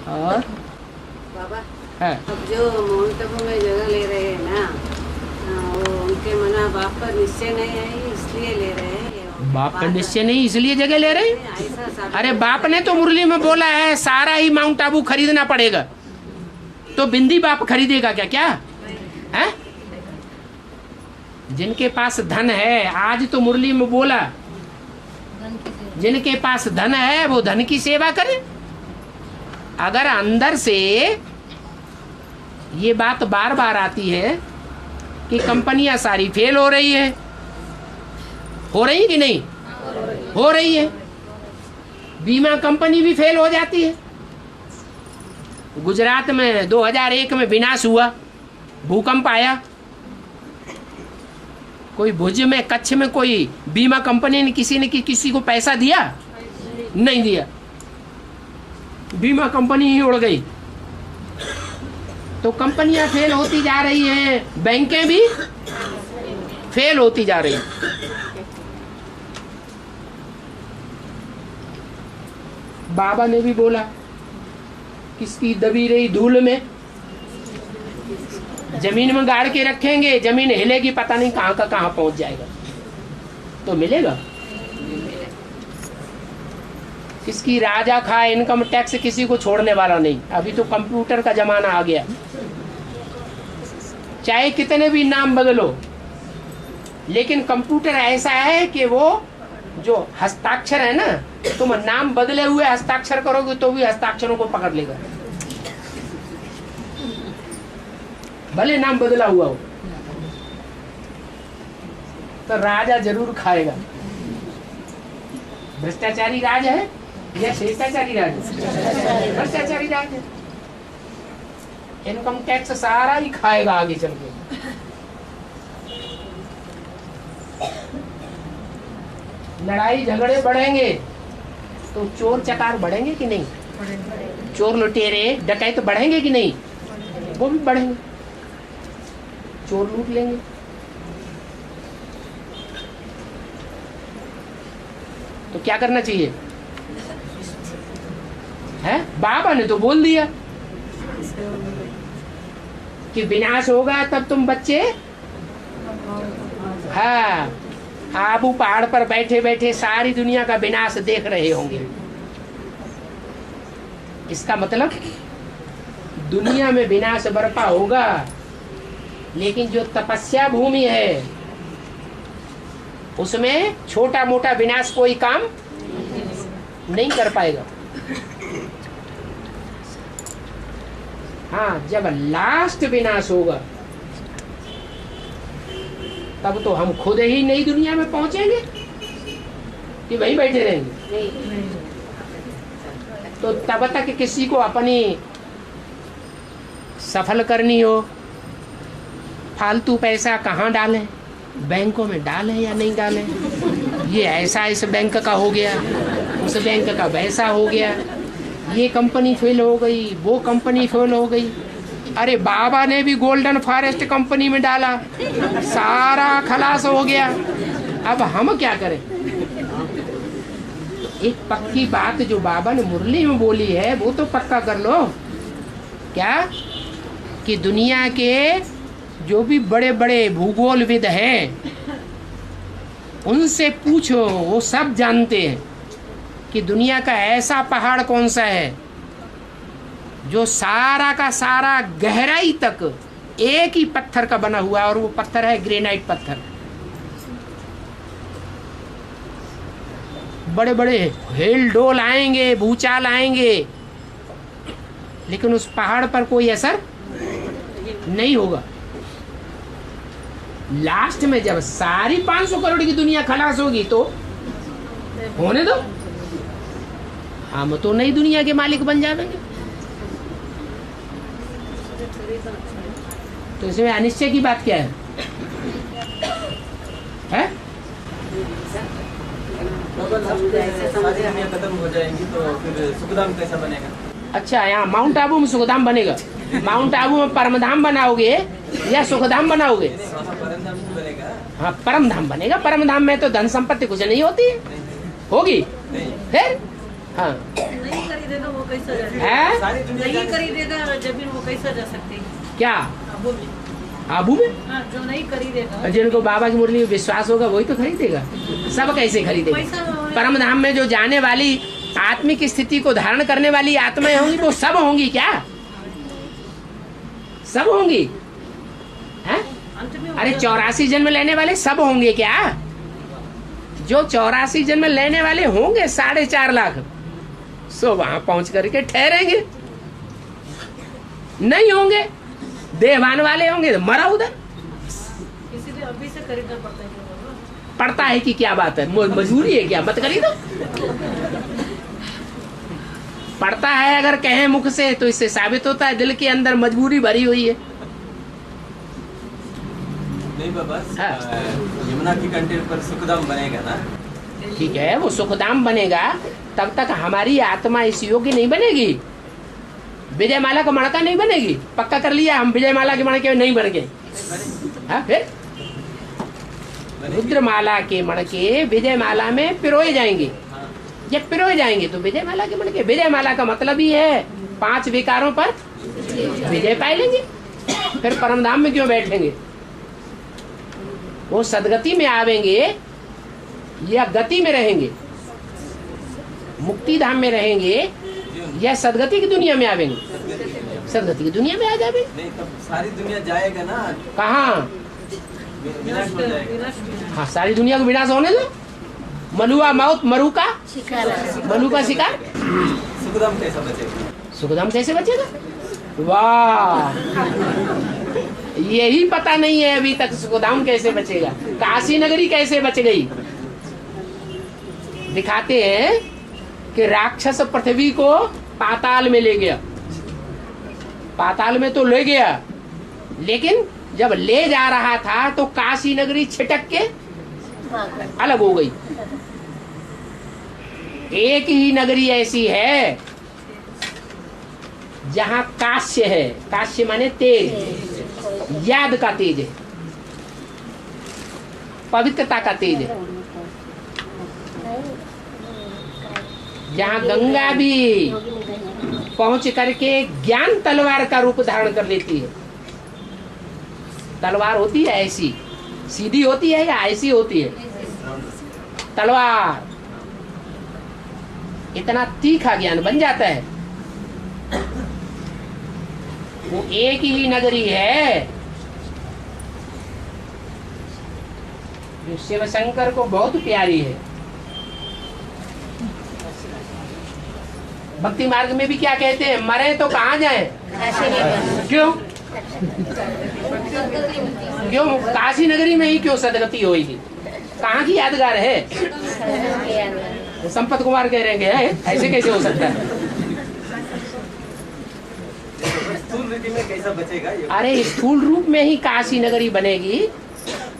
और बाबा है अब जो माउंट आबू में जगह ले रहे हैं ना, वो उनके मना बाप पर निश्चय नहीं है इसलिए ले रहे हैं। बाप पर निश्चय नहीं इसलिए जगह ले रहे हैं। ऐसा साबित अरे बाप ने तो मुरली में बोला है सारा ही माउंट आबू खरीदना पड़ेगा, तो बिंदी बाप खरीदेगा क्या? क्या है? जिनके पास धन है, आज तो मुरली में बोला जिनके पास धन है वो धन की सेवा करे। अगर अंदर से ये बात बार बार आती है कि कंपनियां सारी फेल हो रही है, हो रही कि नहीं हो रही है, बीमा कंपनी भी फेल हो जाती है। गुजरात में 2001 में विनाश हुआ, भूकंप आया, कोई भुज में कच्छ में कोई बीमा कंपनी ने किसी को पैसा दिया? नहीं दिया, बीमा कंपनी ही उड़ गई। तो कंपनियां फेल होती जा रही हैं, बैंकें भी फेल होती जा रही हैं। बाबा ने भी बोला किसकी दबी रही धूल में जमीन में गाड़ के रखेंगे, जमीन हिलेगी, पता नहीं कहां का कहां पहुंच जाएगा, तो मिलेगा। किसकी राजा खाए इनकम टैक्स किसी को छोड़ने वाला नहीं। अभी तो कंप्यूटर का जमाना आ गया, चाहे कितने भी नाम बदलो, लेकिन कंप्यूटर ऐसा है कि वो जो हस्ताक्षर है ना, तुम नाम बदले हुए हस्ताक्षर करोगे तो भी हस्ताक्षरों को पकड़ लेगा, भले नाम बदला हुआ हो। तो राजा जरूर खाएगा। भ्रष्टाचारी राज है या शिष्टाचारी राज? भ्रष्टाचारी राज है। इनकम टैक्स सारा ही खाएगा आगे चल के। लड़ाई झगड़े बढ़ेंगे तो चोर चकार बढ़ेंगे कि नहीं? चोर लुटेरे डकैत तो बढ़ेंगे कि नहीं? वो भी बढ़ेंगे, चोर लूट लेंगे। तो क्या करना चाहिए है? बाबा ने तो बोल दिया कि विनाश होगा तब तुम बच्चे, हाँ, आबू पहाड़ पर बैठे बैठे सारी दुनिया का विनाश देख रहे होंगे। इसका मतलब दुनिया में विनाश बरपा होगा, लेकिन जो तपस्या भूमि है उसमें छोटा मोटा विनाश कोई काम नहीं कर पाएगा। हाँ, जब लास्ट विनाश होगा तब तो हम खुद ही नई दुनिया में पहुंचेंगे कि वहीं बैठे रहेंगे। तो तब तक किसी को अपनी सफल करनी हो, फालतू पैसा कहाँ डालें, बैंकों में डालें या नहीं डालें, ये ऐसा इस बैंक का हो गया, उस बैंक का वैसा हो गया, ये कंपनी फेल हो गई, वो कंपनी फेल हो गई। अरे बाबा ने भी गोल्डन फॉरेस्ट कंपनी में डाला, सारा खलास हो गया, अब हम क्या करें? तो एक पक्की बात जो बाबा ने मुरली में बोली है वो तो पक्का कर लो। क्या? कि दुनिया के जो भी बड़े बड़े भूगोलविद हैं उनसे पूछो, वो सब जानते हैं कि दुनिया का ऐसा पहाड़ कौन सा है जो सारा का सारा गहराई तक एक ही पत्थर का बना हुआ है, और वो पत्थर है ग्रेनाइट पत्थर। बड़े बड़े हेलडोल आएंगे, भूचाल आएंगे, लेकिन उस पहाड़ पर कोई असर नहीं होगा। लास्ट में जब सारी 500 करोड़ की दुनिया खलास होगी तो होने दो, हम तो नई दुनिया के मालिक बन जाएंगे। तो इसमें अनिश्चय की बात क्या है? खत्म हो जाएंगी तो फिर सुखधाम कैसा बनेगा? अच्छा, यहाँ माउंट आबू में सुखधाम बनेगा। माउंट आबू में परमधाम बनाओगे या सुखधाम बनाओगे? हाँ, परम धाम बनेगा। परम धाम में तो धन संपत्ति कुछ नहीं होती है, होगी फिर? हाँ नहीं खरीदेगा वो कैसा जा सकता है सारी दुनिया नहीं जाने- खरीदेगा जमीन वो कैसा जा सकती है क्या आबू में आबू में? हाँ जो नहीं खरीदेगा जिनको बाबा की मुरली में विश्वास होगा वही तो खरीदेगा। सब कैसे खरीदेगा? पैसा परम धाम में जो जाने वाली आत्मिक स्थिति को धारण करने वाली आत्माएं होंगी वो सब होंगी क्या? सब होंगी हैं? अंत में अरे 84 जन्म लेने वाले सब होंगे क्या? जो 84 जन्म लेने वाले होंगे 4.5 लाख, सो वहां पहुंच करके ठहरेंगे। नहीं होंगे, देहवान वाले होंगे तो मरा उधर। इसीलिए अभी से खरीदना पड़ता है बाबा। पड़ता है कि क्या बात है, मजबूरी है क्या? मत खरीदो। पड़ता है अगर कहें मुख से तो इससे साबित होता है दिल के अंदर मजबूरी भरी हुई है। नहीं बाबा, हाँ। यमुना की कंटेंट पर सुखधाम बनेगा ना? ठीक है, वो सुखधाम बनेगा, तब तक हमारी आत्मा इस योग्य नहीं बनेगी। विजय माला का मणका नहीं बनेगी। पक्का कर लिया हम, विजय माला के मणके नहीं बन गए। हाँ, फिर रुद्र माला के मणके विजय माला में पिरोए जाएंगे। जब पिरोए जाएंगे तो विजय माला के मणके, विजय माला का मतलब ही है 5 विकारों पर विजय पाए लेंगे। फिर परमधाम में क्यों बैठेंगे? वो सदगति में आवेंगे या गति में रहेंगे? मुक्ति धाम में रहेंगे या सदगति की दुनिया में आवेंगे? सदगति की दुनिया में आ जावे। नहीं, तब सारी दुनिया जाएगा ना, कहाँ? विनाश हो जाएगा। हाँ, सारी दुनिया को विनाश होने दो। मलुआ मौत, मरु का शिकार। सुखधाम कैसा बचेगा? सुखधाम कैसे बचेगा? वाह, यही पता नहीं है अभी तक सुखधाम कैसे बचेगा। काशी नगरी कैसे बच गई? दिखाते हैं कि राक्षस पृथ्वी को पाताल में ले गया। पाताल में तो ले गया, लेकिन जब ले जा रहा था तो काशी नगरी छिटक के अलग हो गई। एक ही नगरी ऐसी है जहां काश्य है। काश्य माने तेज, याद का तेज है, पवित्रता का तेज है। जहां गंगा भी पहुंच करके ज्ञान तलवार का रूप धारण कर लेती है। तलवार होती है ऐसी, सीधी होती है या ऐसी होती है? तलवार इतना तीखा ज्ञान बन जाता है। वो एक ही नगरी है जो शिव शंकर को बहुत प्यारी है। भक्ति मार्ग में भी क्या कहते हैं? मरे तो कहाँ जाएं? क्यों? क्यों काशी नगरी में ही क्यों सदगति होगी? कहाँ की यादगार है? संपत कुमार कह रहे हैं ऐसे कैसे हो सकता है? स्थूल रीति में कैसा बचेगा ये? अरे स्थूल रूप में ही काशी नगरी बनेगी।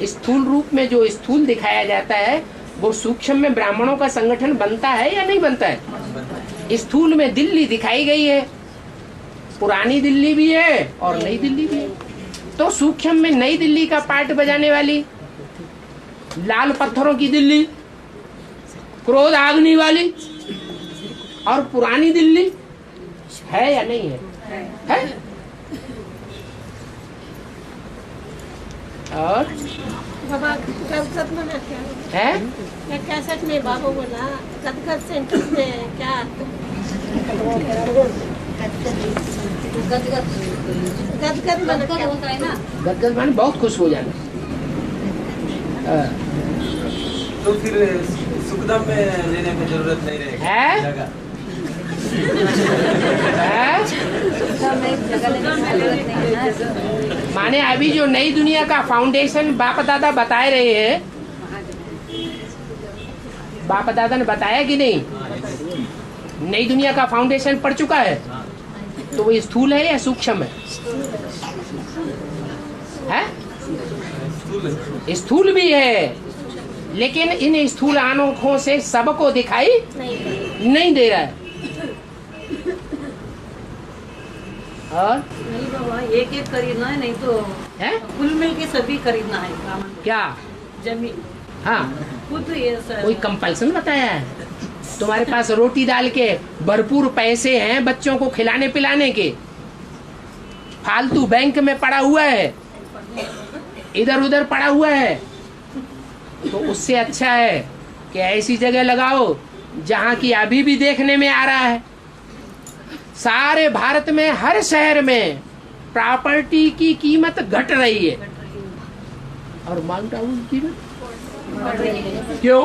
स्थूल रूप में जो स्थूल दिखाया जाता है वो सूक्ष्म में ब्राह्मणों का संगठन बनता है या नहीं बनता है? स्थूल में दिल्ली दिखाई गई है, पुरानी दिल्ली भी है और नई दिल्ली भी है। तो सूक्ष्म में नई दिल्ली का पार्ट बजाने वाली, लाल पत्थरों की दिल्ली, क्रोध आग्नि वाली, और पुरानी दिल्ली है या नहीं है? है। और बाबा गदगद में क्या है मैं कैसेट में बाबू बोला गदगद सेंटर में क्या गदगद में क्या होता है ना। गदगद माने बहुत खुश हो जाना। तो फिर सुखधाम में लेने की जरूरत नहीं रहेगी है? जगह। माने अभी जो नई दुनिया का फाउंडेशन बाप दादा बताए रहे हैं, बाप दादा ने बताया कि नहीं? नई दुनिया का फाउंडेशन पड़ चुका है। तो वो स्थूल है या सूक्ष्म है? स्थूल भी है, लेकिन इन स्थूल आंखों से सबको दिखाई नहीं दे रहा है। और नहीं बाबा, एक एक खरीदना है, नहीं तो है कुल मिल के सभी खरीदना है सामान। क्या? जमीन हाँ, खुद ये कोई कंपल्सन बताया है? तुम्हारे पास रोटी दाल के भरपूर पैसे हैं बच्चों को खिलाने पिलाने के, फालतू बैंक में पड़ा हुआ है, इधर उधर पड़ा हुआ है, तो उससे अच्छा है कि ऐसी जगह लगाओ जहां की अभी भी देखने में आ रहा है सारे भारत में हर शहर में प्रॉपर्टी की कीमत घट रही है और माउंट आबू की कीमत क्यों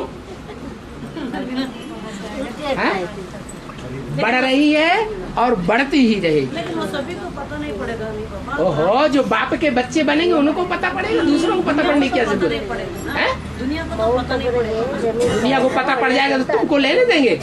है? बढ़ रही है और बढ़ती ही रहेगी। लेकिन वो सभी को पता नहीं पड़ेगा। नहीं बाबा, ओहो, जो बाप के बच्चे बनेंगे उनको पता पड़ेगा, दूसरों को पता पड़ने की क्या जरूरत नहीं पड़ेगा ना। है? दुनिया को तो पता नहीं पड़ेगा। दुनिया को पता पड़ जाएगा तो तुमको लेने देंगे?